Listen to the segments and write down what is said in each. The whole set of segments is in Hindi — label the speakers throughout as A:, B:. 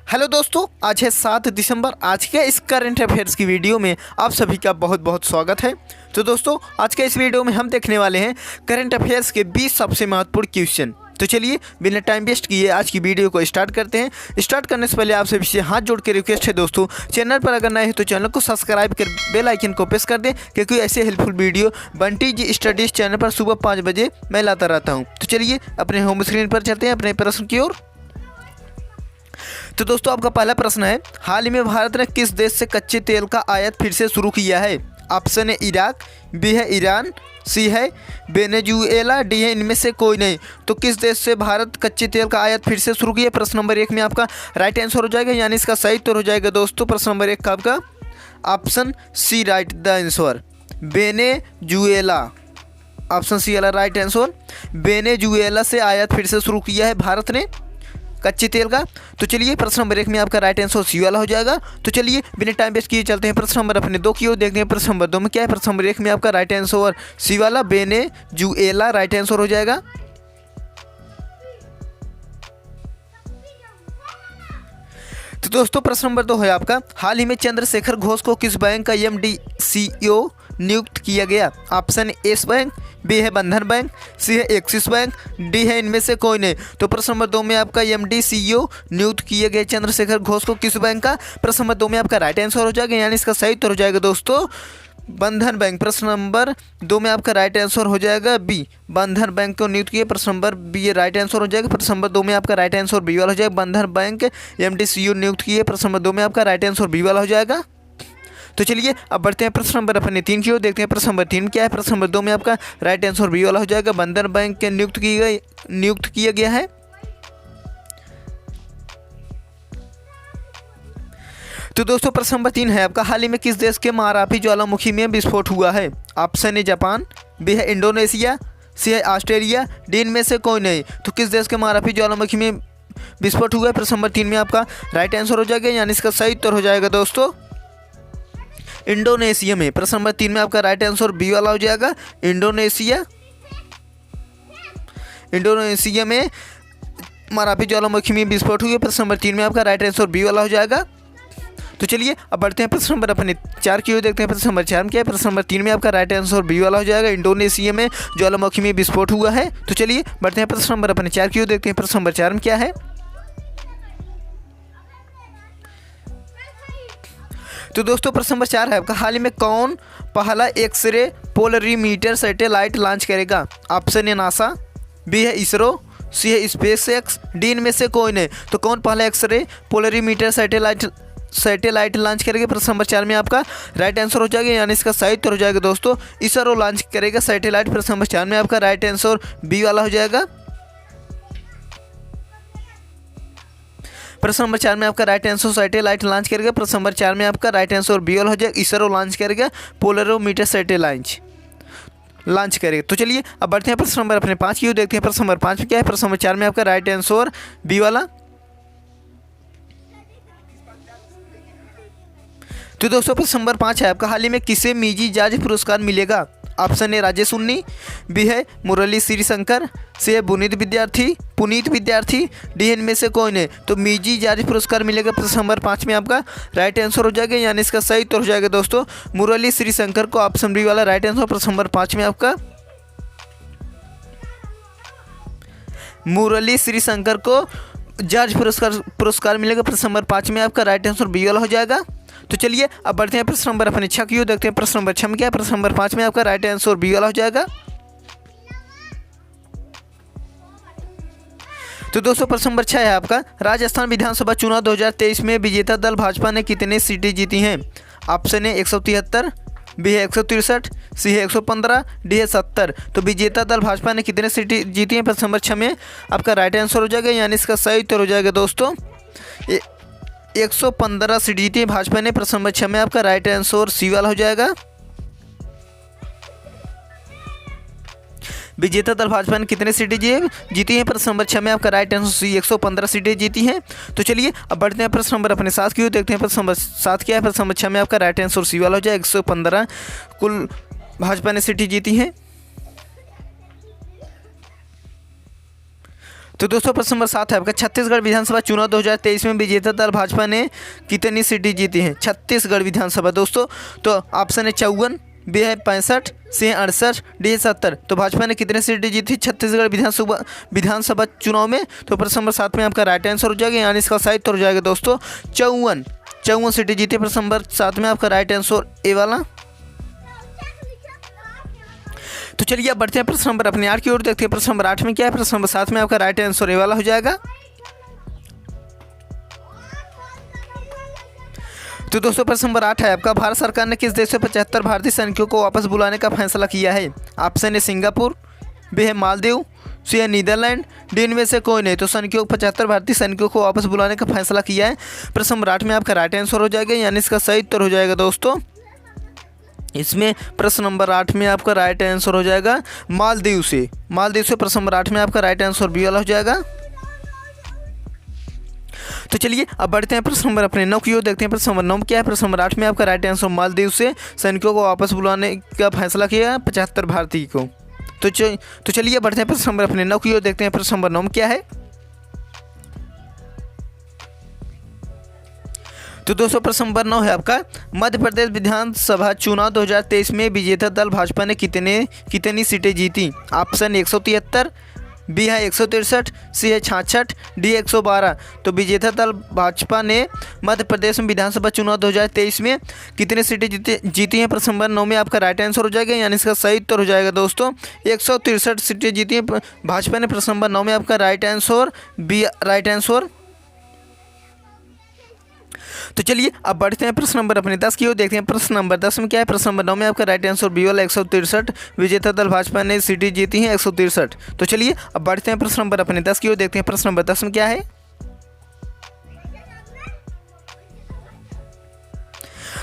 A: हेलो दोस्तों, आज है 7 दिसंबर। आज के इस करंट अफेयर्स की वीडियो में आप सभी का बहुत बहुत स्वागत है। तो दोस्तों, आज के इस वीडियो में हम देखने वाले हैं करंट अफेयर्स के 20 सबसे महत्वपूर्ण क्वेश्चन। तो चलिए बिना टाइम वेस्ट किए आज की वीडियो को स्टार्ट करते हैं। स्टार्ट करने से पहले आप सभी से हाथ जोड़ के रिक्वेस्ट है दोस्तों, चैनल पर अगर नए हैं तो चैनल को सब्सक्राइब कर बेल आइकन को प्रेस कर दें, क्योंकि ऐसे हेल्पफुल वीडियो बंटी जी स्टडीज़ चैनल पर सुबह 5 बजे मैं लाता रहता हूँ। तो चलिए अपने होम स्क्रीन पर चलते हैं अपने प्रश्न की ओर। तो दोस्तों, आपका पहला प्रश्न है, हाल ही में भारत ने किस देश से कच्चे तेल का आयात फिर से शुरू किया है? ऑप्शन है इराक, बी है ईरान, सी है वेनेजुएला, डी है इनमें से कोई नहीं। तो किस देश से भारत कच्चे तेल का आयात फिर से शुरू किया? प्रश्न नंबर 1 में आपका राइट आंसर हो जाएगा, यानी इसका सही उत्तर हो जाएगा दोस्तों प्रश्न नंबर 1 का आपका option c right the answer, Venezuela. Option c वाला राइट आंसर, वेनेजुएला से आयात फिर से शुरू किया है भारत ने कच्चे तेल का। तो चलिए प्रश्न नंबर 1 में आपका राइट आंसर सी वाला हो जाएगा। तो चलिए बिना टाइम वेस्ट किए चलते हैं प्रश्न नंबर अपने 2 की ओर, देखते हैं प्रश्न नंबर 2 में क्या है। प्रश्न नंबर 1 में आपका राइट आंसर सी वाला, वेनेजुएला राइट आंसर हो जाएगा। तो दोस्तों, प्रश्न नंबर 2 है आपका, हाल ही में चंद्रशेखर घोष को किस बैंक का एमडी CEO नियुक्त किया गया? ऑप्शन एस बैंक, बी है बंधन बैंक, सी है एक्सिस बैंक, डी है इनमें से कोई नहीं। तो प्रश्न नंबर 2 में आपका एमडी CEO नियुक्त किए गए चंद्रशेखर घोष को किस बैंक का? प्रश्न नंबर 2 में आपका राइट आंसर हो जाएगा, यानी इसका सही उत्तर हो जाएगा दोस्तों बंधन बैंक। प्रश्न नंबर 2 में आपका राइट आंसर हो जाएगा बी, बंधन बैंक को नियुक्त किया। प्रश्न नंबर बी ये राइट आंसर हो जाएगा। प्रश्न नंबर 2 में आपका राइट आंसर बी वाला हो जाएगा, बंधन बैंक एमडी CEO नियुक्त किए। प्रश्न नंबर 2 में आपका राइट आंसर बी वाला हो जाएगा। तो चलिए अब बढ़ते हैं प्रश्न नंबर अपने 3 की ओर, देखते हैं प्रश्न नंबर 3 क्या है। प्रश्न नंबर 2 में आपका राइट आंसर बी वाला हो जाएगा, बंधन बैंक के नियुक्त किया गया है। तो दोस्तों, प्रश्न नंबर 3 है आपका, हाल ही में किस देश के महाराफी ज्वालामुखी में विस्फोट हुआ है? ऑप्शन है जापान, बी है इंडोनेशिया, सी है ऑस्ट्रेलिया, डी इनमें से कोई नहीं। तो किस देश के महाराफी ज्वालामुखी में विस्फोट हुआ है? प्रश्न नंबर 3 में आपका राइट आंसर हो जाएगा, यानी इसका सही उत्तर हो जाएगा दोस्तों इंडोनेशिया में। प्रश्न नंबर 3 में आपका राइट आंसर बी वाला हो जाएगा, इंडोनेशिया में महाराफी ज्वालामुखी में विस्फोट हुआ है। प्रश्न नंबर 3 में आपका राइट आंसर बी वाला हो जाएगा। तो चलिए अब बढ़ते हैं प्रश्न नंबर अपने 4 की ओर, देखते हैं प्रश्न नंबर 4 में क्या है। प्रश्न नंबर 3 में आपका राइट आंसर बी वाला हो जाएगा, इंडोनेशिया में ज्वालामुखी में विस्फोट हुआ है। तो चलिए बढ़ते हैं प्रश्न नंबर अपने 4 की ओर, देखते हैं प्रश्न नंबर 4 में क्या है। तो दोस्तों, प्रश्न नंबर 4 है आपका, हाल ही में कौन पहला एक्सरे पोलरीमीटर सैटेलाइट लॉन्च करेगा? ऑप्शन है नासा, बी है इसरो, सी है स्पेसएक्स, डी इनमें से कोई नहीं। तो कौन पहला एक्सरे पोलरीमीटर सैटेलाइट लॉन्च करेगा? प्रश्न नंबर 4 में आपका राइट आंसर हो जाएगा, यानी इसका सही उत्तर हो जाएगा दोस्तों इसरो लॉन्च करेगा सैटेलाइट। प्रश्न नंबर 4 में आपका राइट आंसर बी वाला हो जाएगा। प्रश्न नंबर 4 में आपका राइट आंसर सैटेलाइट लॉन्च करेगा। प्रश्न नंबर 4 में आपका राइट आंसर बी वाला हो जाएगा, इसरो लॉन्च करेगा पोलरोमीटर सैटेलाइट लॉन्च करेगा। तो चलिए अब बढ़ते हैं प्रश्न नंबर अपने 5 की ओर, देखते हैं प्रश्न नंबर 5 में क्या है। प्रश्न नंबर 4 में आपका राइट आंसर बी वाला। तो दोस्तों, प्रश्न नंबर 5 है आपका, हाल ही में किसे मिजी जाज पुरस्कार मिलेगा? ऑप्शन है राजेश उन्नी, बी है मुरली श्रीशंकर, सी है पुनीत विद्यार्थी, डी इनमें से कोई नहीं। तो मिजी जाज पुरस्कार मिलेगा प्रश्न नंबर 5 में आपका राइट आंसर हो जाएगा, यानी इसका सही उत्तर हो जाएगा दोस्तों मुरली श्रीशंकर को। ऑप्शन बी वाला राइट आंसर प्रश्न नंबर 5 में आपका मुरली श्रीशंकर को जाज पुरस्कार मिलेगा। प्रश्न नंबर 5 में आपका राइट आंसर बी वाला हो जाएगा। तो चलिए अब बढ़ते हैं प्रश्न नंबर अपने 6 की ओर, देखते हैं प्रश्न नंबर 6 में क्या है। प्रश्न नंबर 5 में आपका राइट आंसर बी वाला हो जाएगा। तो दोस्तो63 प्रश्न नंबर 6 है आपका, राजस्थान विधानसभा चुनाव 2023 में विजेता दल भाजपा ने कितने सीटें जीती हैं? ऑप्शन है 173, बी है 163, सी है 115, डी है 70। तो विजेता दल भाजपा ने कितने सीटें जीती हैं? प्रश्न नंबर 6 में आपका राइट आंसर हो जाएगा, यानी इसका सही उत्तर हो जाएगा दोस्तों 115 सीट जीती है भाजपा ने। प्रश्न नंबर 6 में आपका राइट आंसर सी वाला हो जाएगा। विजेता दल भाजपा ने कितने सीटें जीती हैं? प्रश्न नंबर 6 में आपका राइट आंसर सी 115 सीटें जीती हैं। तो चलिए अब बढ़ते हैं प्रश्न नंबर अपने 7 की ओर, देखते हैं प्रश्न नंबर 7 क्या है। प्रश्न नंबर 6 में आपका राइट आंसर सी वाला हो जाएगा, 115 कुल भाजपा ने सीटें जीती हैं। तो दोस्तों प्रश्न नंबर 7 है आपका, छत्तीसगढ़ विधानसभा चुनाव 2023 में विजेता दल भाजपा ने कितनी सीटें जीती हैं? छत्तीसगढ़ विधानसभा दोस्तों, तो ऑप्शन है 54, बी है 65, सी है 68, डी है 70। तो भाजपा ने कितने सीटें जीती छत्तीसगढ़ विधानसभा चुनाव में? तो प्रश्न नंबर 7 में आपका राइट आंसर हो जाएगा, यानी इसका सही उत्तर हो जाएगा दोस्तों 54 सीटें जीती। प्रश्न नंबर 7 में आपका राइट आंसर ए वाला। तो चलिए अब बढ़ते हैं प्रश्न नंबर अपने 8 की ओर, देखते हैं प्रश्न नंबर 8 में क्या है। प्रश्न नंबर 7 में आपका राइट आंसर ए वाला हो जाएगा। तो दोस्तों प्रश्न नंबर 8 है आपका, भारत सरकार ने किस देश से 75 भारतीय सैनिकों को वापस बुलाने का फैसला किया है? ऑप्शन है सिंगापुर, बी है मालदीव, सी है नीदरलैंड, डी इनमें से कोई नहीं। तो सैनिकों 75 भारतीय सैनिकों को वापस बुलाने का फैसला किया है। प्रश्न नंबर 8 में आपका राइट आंसर हो जाएगा, यानी इसका सही उत्तर हो जाएगा दोस्तों इसमें। प्रश्न नंबर 8 में आपका राइट आंसर हो जाएगा मालदीव से। प्रश्न नंबर 8 में आपका राइट आंसर बी वाला हो जाएगा। तो चलिए अब बढ़ते हैं प्रश्न नंबर अपने 9 की ओर, देखते हैं प्रश्न नंबर 9 क्या है। प्रश्न नंबर 8 में आपका राइट आंसर मालदीव से सैनिकों को वापस बुलाने का फैसला किया 75 भारतीय को। तो चलिए बढ़ते हैं प्रश्न नंबर अपने 9 की ओर, देखते हैं प्रश्न नंबर 9 क्या है। तो दोस्तों प्रश्न नंबर 9 है आपका, मध्य प्रदेश विधानसभा चुनाव 2023 में विजेता दल भाजपा ने कितनी सीटें जीती? ऑप्शन 173, बी है 163, सी है 66, डी 112। तो विजेता दल भाजपा ने मध्य प्रदेश में विधानसभा चुनाव 2023 में कितनी सीटें जीती हैं? प्रश्न नंबर 9 में आपका राइट आंसर हो जाएगा, यानी इसका सही उत्तर हो जाएगा दोस्तों 163 सीटें जीती हैं भाजपा ने। प्रश्न नंबर 9 में आपका right answer b right answer. तो चलिए अब बढ़ते हैं प्रश्न नंबर अपने 10 की ओर, देखते हैं प्रश्न नंबर 10 में क्या है। प्रश्न नंबर 9 में आपका राइट आंसर बी वाला 163 विजेता दल भाजपा ने सीटें जीती हैं 163। तो चलिए अब बढ़ते हैं प्रश्न नंबर अपने 10 की ओर, देखते हैं प्रश्न नंबर 10 में क्या है।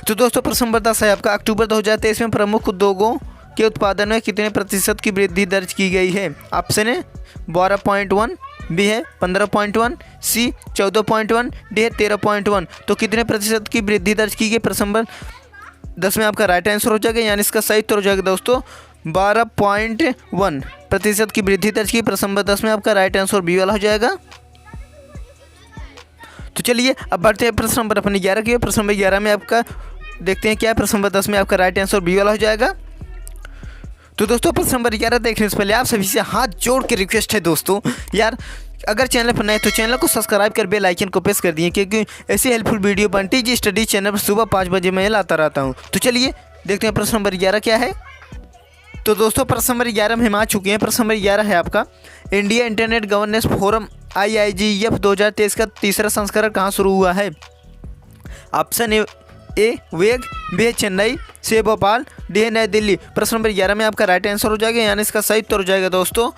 A: तो दोस्तों प्रश्न नंबर 10 है आपका, अक्टूबर 2023 में प्रमुख उद्योगों के उत्पादन में कितने प्रतिशत की वृद्धि दर्ज की गई है? ऑप्शन है 12.1, बी है 15.1, सी 14.1, डी है 13.1। तो कितने प्रतिशत की वृद्धि दर्ज की गई? प्रश्न नंबर 10 में आपका राइट आंसर हो जाएगा, यानी इसका सही उत्तर हो जाएगा दोस्तों 12.1 प्रतिशत की वृद्धि दर्ज की। प्रश्न नंबर 10 में आपका राइट आंसर बी वाला हो जाएगा। तो चलिए अब बढ़ते हैं प्रश्न नंबर अपने 11 की। प्रश्न नंबर 11 में आपका देखते हैं क्या है। प्रश्न नंबर 10 में आपका राइट आंसर बी वाला हो जाएगा। तो दोस्तों प्रश्न नंबर 11 देखने से पहले आप सभी से हाथ जोड़ के रिक्वेस्ट है दोस्तों, यार अगर चैनल पर नए तो चैनल को सब्सक्राइब कर बेल आइकन को प्रेस कर दिए, क्योंकि ऐसी हेल्पफुल वीडियो बंटी जी स्टडी चैनल पर सुबह 5 बजे मैं लाता रहता हूं। तो चलिए देखते हैं प्रश्न नंबर 11 क्या है। तो दोस्तों प्रश्न नंबर 11 में हम आ चुके हैं। प्रश्न नंबर 11 है आपका, India internet governance forum IIGF 2023 का तीसरा संस्करण कहाँ शुरू हुआ है? ऑप्शन ए वेग, बी है चेन्नई, सी भोपाल, डी है नई दिल्ली। प्रश्न नंबर 11 में आपका राइट आंसर हो जाएगा, यानी इसका सही उत्तर हो जाएगा दोस्तों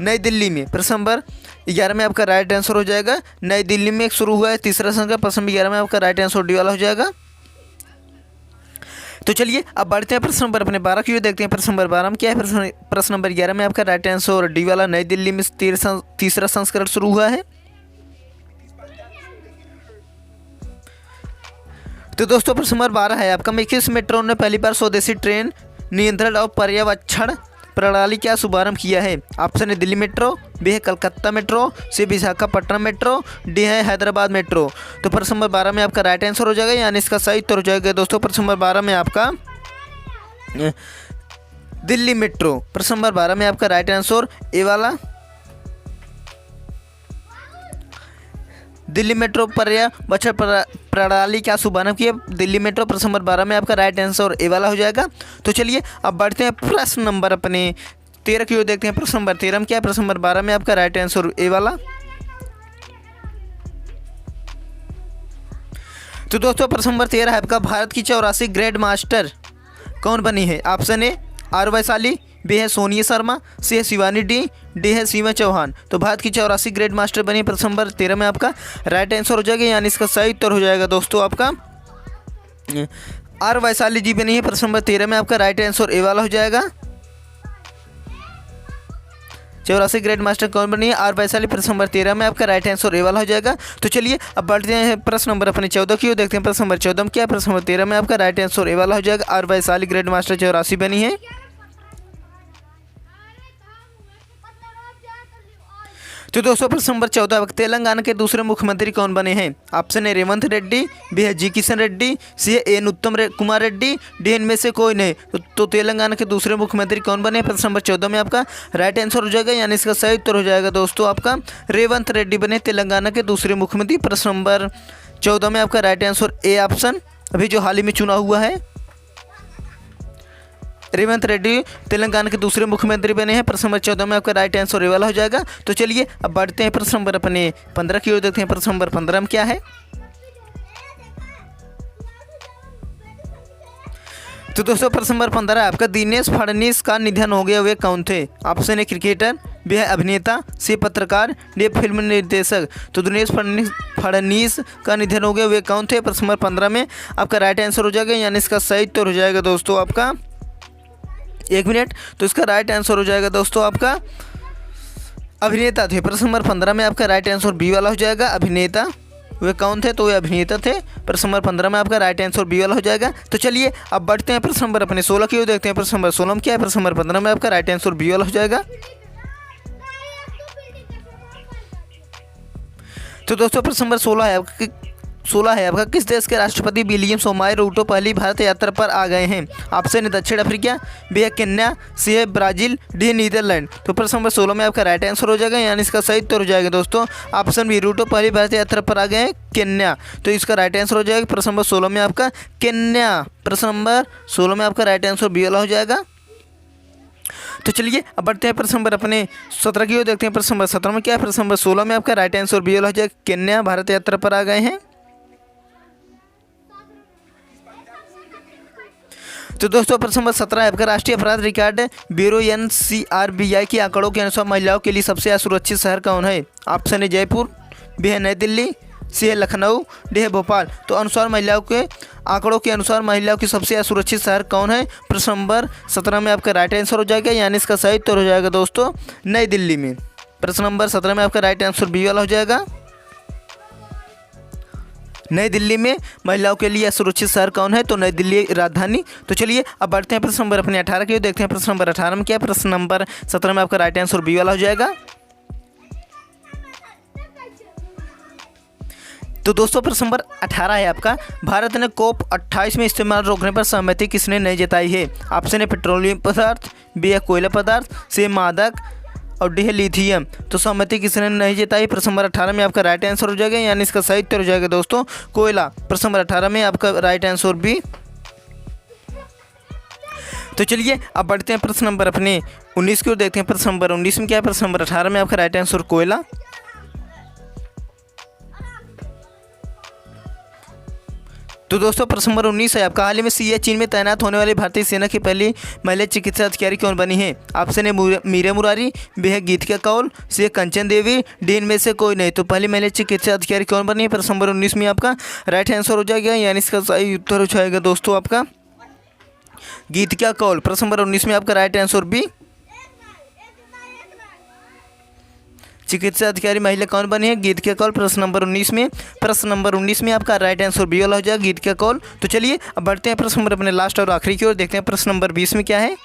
A: नई दिल्ली में। प्रश्न नंबर 11 में आपका राइट आंसर हो जाएगा नई दिल्ली में शुरू हुआ है तीसरा संस्करण। प्रश्न नंबर 11 में आपका राइट आंसर डी वाला हो जाएगा। तो चलिए अब बढ़ते हैं प्रश्न नंबर अपने 12 की ओर, देखते हैं प्रश्न नंबर 12 में क्या है। प्रश्न नंबर 11 में आपका राइट आंसर डी वाला नई दिल्ली में तीसरा संस्करण शुरू हुआ है। तो दोस्तों प्रश्न नंबर 12 है आपका, किस मेट्रो ने पहली बार स्वदेशी ट्रेन नियंत्रण और पर्यवेक्षण प्रणाली का शुभारंभ किया है? ऑप्शन है दिल्ली मेट्रो, बी है कलकत्ता मेट्रो, सी विशाखापट्टनम मेट्रो, डी है हैदराबाद मेट्रो। तो प्रश्न नंबर 12 में आपका राइट आंसर हो जाएगा, यानी इसका सही उत्तर हो जाएगा दोस्तों प्रश्न नंबर 12 में आपका दिल्ली मेट्रो। प्रश्न नंबर 12 में आपका राइट आंसर ए वाला दिल्ली मेट्रो पर्यवेक्षण प्रणाली का शुभारंभ किया दिल्ली मेट्रो। प्रश्न नंबर 12 में आपका राइट आंसर ए वाला हो जाएगा। तो चलिए अब बढ़ते हैं प्रश्न नंबर अपने 13 की ओर, देखते हैं प्रश्न नंबर 13 में क्या है। प्रश्न नंबर 12 में आपका राइट आंसर ए वाला। तो दोस्तों प्रश्न नंबर 13 है आपका, भारत की 84 ग्रैंड मास्टर कौन बनी है? Option a R Vaishali, b है सोनिया शर्मा, सी है शिवानी डी है सीमा चौहान। तो भारत की 84 ग्रैंड मास्टर बनी। प्रश्न नंबर 13 में आपका राइट आंसर हो जाएगा, यानी इसका सही उत्तर हो जाएगा दोस्तों आपका आर वैशाली जी बनी है। प्रश्न नंबर 13 में आपका राइट आंसर ए वाला हो जाएगा। 84 ग्रैंड मास्टर कौन बनी है? आर वैशाली। प्रश्न नंबर 13 में आपका राइट आंसर ए वाला हो जाएगा। तो चलिए अब बढ़ते हैं प्रश्न नंबर अपने 14 की ओर, देखते हैं प्रश्न नंबर 14 में क्या है। प्रश्न नंबर 13 में आपका राइट आंसर ए वाला हो जाएगा। आर वैशाली ग्रैंड मास्टर 84 बनी है। तो दोस्तों प्रश्न नंबर 14, तेलंगाना के दूसरे मुख्यमंत्री कौन बने हैं? Option a Revanth Reddy, b है जी किशन रेड्डी, सी है एन उत्तम कुमार रेड्डी, डी इनमें से कोई नहीं। तो तेलंगाना के दूसरे मुख्यमंत्री कौन बने? प्रश्न नंबर 14 में आपका राइट आंसर हो जाएगा, यानी इसका सही उत्तर हो जाएगा दोस्तों आपका रेवंत रेड्डी बने तेलंगाना के दूसरे मुख्यमंत्री। प्रश्न नंबर 14 में आपका राइट आंसर ए ऑप्शन, अभी जो हाल ही में चुना हुआ है, रेवंत रेड्डी तेलंगाना के दूसरे मुख्यमंत्री बने हैं। प्रश्न नंबर 14 में आपका राइट आंसर ए वाला हो जाएगा। तो चलिए अब बढ़ते हैं प्रश्न नंबर अपने 15 की ओर, देखते हैं प्रश्न नंबर 15 में क्या है। तो दोस्तों प्रश्न नंबर 15 आपका दिनेश फडणवीस का निधन हो गया, वे कौन थे? ऑप्शन ए क्रिकेटर, बी है अभिनेता, सी पत्रकार, डी फिल्म निर्देशक। तो दिनेश फडणवीस का निधन हो गया, वे कौन थे? प्रश्न नंबर 15 में आपका राइट आंसर हो जाएगा, यानी इसका सही उत्तर हो जाएगा दोस्तों आपका 1 मिनट। तो इसका राइट आंसर हो जाएगा दोस्तों आपका अभिनेता थे। प्रश्न नंबर 15 में आपका राइट आंसर बी वाला हो जाएगा, अभिनेता। वे कौन थे? तो वे अभिनेता थे। प्रश्न नंबर 15 में आपका राइट आंसर बी वाला हो जाएगा। तो चलिए अब बढ़ते हैं प्रश्न नंबर अपने 16 की ओर, देखते हैं प्रश्न नंबर 16 में क्या है। प्रश्न नंबर 15 में आपका राइट आंसर बी वाला हो जाएगा। तो दोस्तों प्रश्न नंबर 16 है आपका किस देश के राष्ट्रपति विलियम सोमाई रूटो पहली भारत यात्रा पर आ गए हैं? ऑप्शन ए दक्षिण अफ्रीका, बी है केन्या, सी है ब्राजील, डी नीदरलैंड। तो प्रश्न नंबर 16 में आपका राइट आंसर हो जाएगा, यानी इसका सही उत्तर हो जाएगा दोस्तों ऑप्शन बी, रूटो पहली भारत यात्रा पर आ गए हैं केन्या। तो इसका राइट आंसर हो जाएगा प्रश्न नंबर 16 में आपका केन्या। प्रश्न नंबर 16 में आपका राइट आंसर बी वाला हो जाएगा। तो चलिए अब बढ़ते हैं प्रश्न नंबर अपने 17 की ओर, देखते हैं प्रश्न नंबर 17 में क्या है। प्रश्न नंबर 16 में आपका राइट आंसर बी वाला हो जाएगा, केन्या भारत यात्रा पर आ गए हैं। तो दोस्तों प्रश्न नंबर 17 है आपका राष्ट्रीय अपराध रिकॉर्ड ब्यूरो NCRBI के आंकड़ों के अनुसार महिलाओं के लिए सबसे असुरक्षित शहर कौन है? ऑप्शन ए जयपुर, बी है नई दिल्ली, सी है लखनऊ, डी है भोपाल। तो अनुसार महिलाओं के आंकड़ों के अनुसार महिलाओं की सबसे असुरक्षित शहर कौन है? प्रश्न नंबर 17 में आपका राइट आंसर हो जाएगा, यानी इसका सही उत्तर हो जाएगा दोस्तों नई दिल्ली में। प्रश्न नंबर 17 में आपका राइट आंसर बी वाला हो जाएगा, नई दिल्ली में महिलाओं के लिए सुरक्षित शहर कौन है? तो नई दिल्ली राजधानी। तो चलिए अब बढ़ते हैं प्रश्न नंबर अपने 18 की ओर, देखते हैं प्रश्न नंबर 18 में क्या है। प्रश्न नंबर 17 में आपका राइट आंसर बी वाला हो जाएगा। तो दोस्तों प्रश्न नंबर 18 है आपका भारत ने COP 28 में इस्तेमाल रोकने पर सहमति किसने नहीं जताई है? ऑप्शन ए पेट्रोलियम पदार्थ, बी है कोयला पदार्थ, सी मादक और डी है लिथियम। तो सहमति किसने नहीं जताई? प्रश्न नंबर 18 में आपका राइट आंसर हो जाएगा, यानी इसका सही उत्तर हो जाएगा दोस्तों कोयला। प्रश्न नंबर 18 में आपका राइट आंसर बी। तो चलिए अब बढ़ते हैं प्रश्न नंबर अपने 19 की ओर, देखते हैं प्रश्न नंबर 19 में क्या है। प्रश्न नंबर 18 में आपका राइट आंसर कोयला। तो दोस्तों प्रश्न नंबर 19 है आपका हाल ही में सीए चीन में तैनात होने वाली भारतीय सेना की पहली महिला चिकित्सा अधिकारी कौन बनी है? Option a Meera Murari, b है गीतिका कौल, सी है कंचन देवी, डी इनमें से कोई नहीं। तो पहली महिला चिकित्सा अधिकारी कौन बनी है? प्रश्न नंबर 19 में आपका राइट आंसर हो जाएगा, यानी इसका सही उत्तर हो जाएगा दोस्तों आपका गीतिका कौल। प्रश्न नंबर 19 में आपका राइट आंसर बी, चिकित्सा अधिकारी महिला कौन बनी है? गीतिका कौल। प्रश्न नंबर 19 में आपका राइट आंसर बी वाला हो जाएगा, गीतिका कौल। तो चलिए अब बढ़ते हैं प्रश्न नंबर अपने लास्ट और आखिरी की ओर, देखते हैं प्रश्न नंबर 20 में क्या है।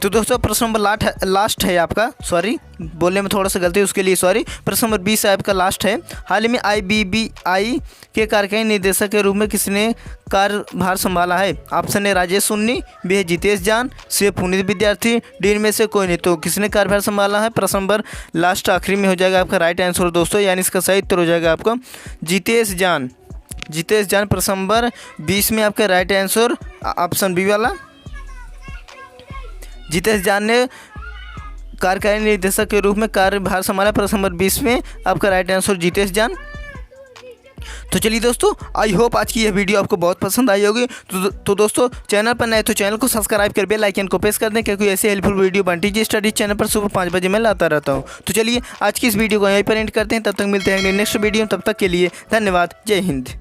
A: तो दोस्तों प्रश्न नंबर लास्ट है आपका, सॉरी बोलने में थोड़ा सा गलती है उसके लिए सॉरी। प्रश्न नंबर 20 आपका लास्ट है हाल ही में IBBI के कार्यकारी निदेशक के रूप में किसने कार्यभार संभाला है? Option a Rajesh Sunni, b है जितेश जान, सी है पुनीत विद्यार्थी, डी इनमें से कोई नहीं। तो किसने कार्यभार संभाला है? प्रश्न नंबर लास्ट आखिरी में हो जाएगा आपका राइट आंसर दोस्तों, यानी इसका सही उत्तर हो जाएगा आपका जितेश जान। प्रश्न नंबर 20 में आपका राइट आंसर ऑप्शन बी वाला जितेश जान ने कार्यकारी निदेशक के रूप में कार्यभार संभाला। प्रश्न नंबर 20 में आपका राइट आंसर जितेश जान। तो चलिए दोस्तों आई होप आज की यह वीडियो आपको बहुत पसंद आई होगी। तो दोस्तों चैनल पर नए तो चैनल को सब्सक्राइब कर बेल आइकन को प्रेस कर दें, क्योंकि ऐसे हेल्पफुल वीडियो बंटी जी स्टडीज चैनल पर सुबह 5 बजे मैं लाता रहता हूं। तो चलिए आज की इस वीडियो को यहीं पर एंड करते हैं, तब तक मिलते हैं नेक्स्ट वीडियो। तब तक के लिए धन्यवाद, जय हिंद।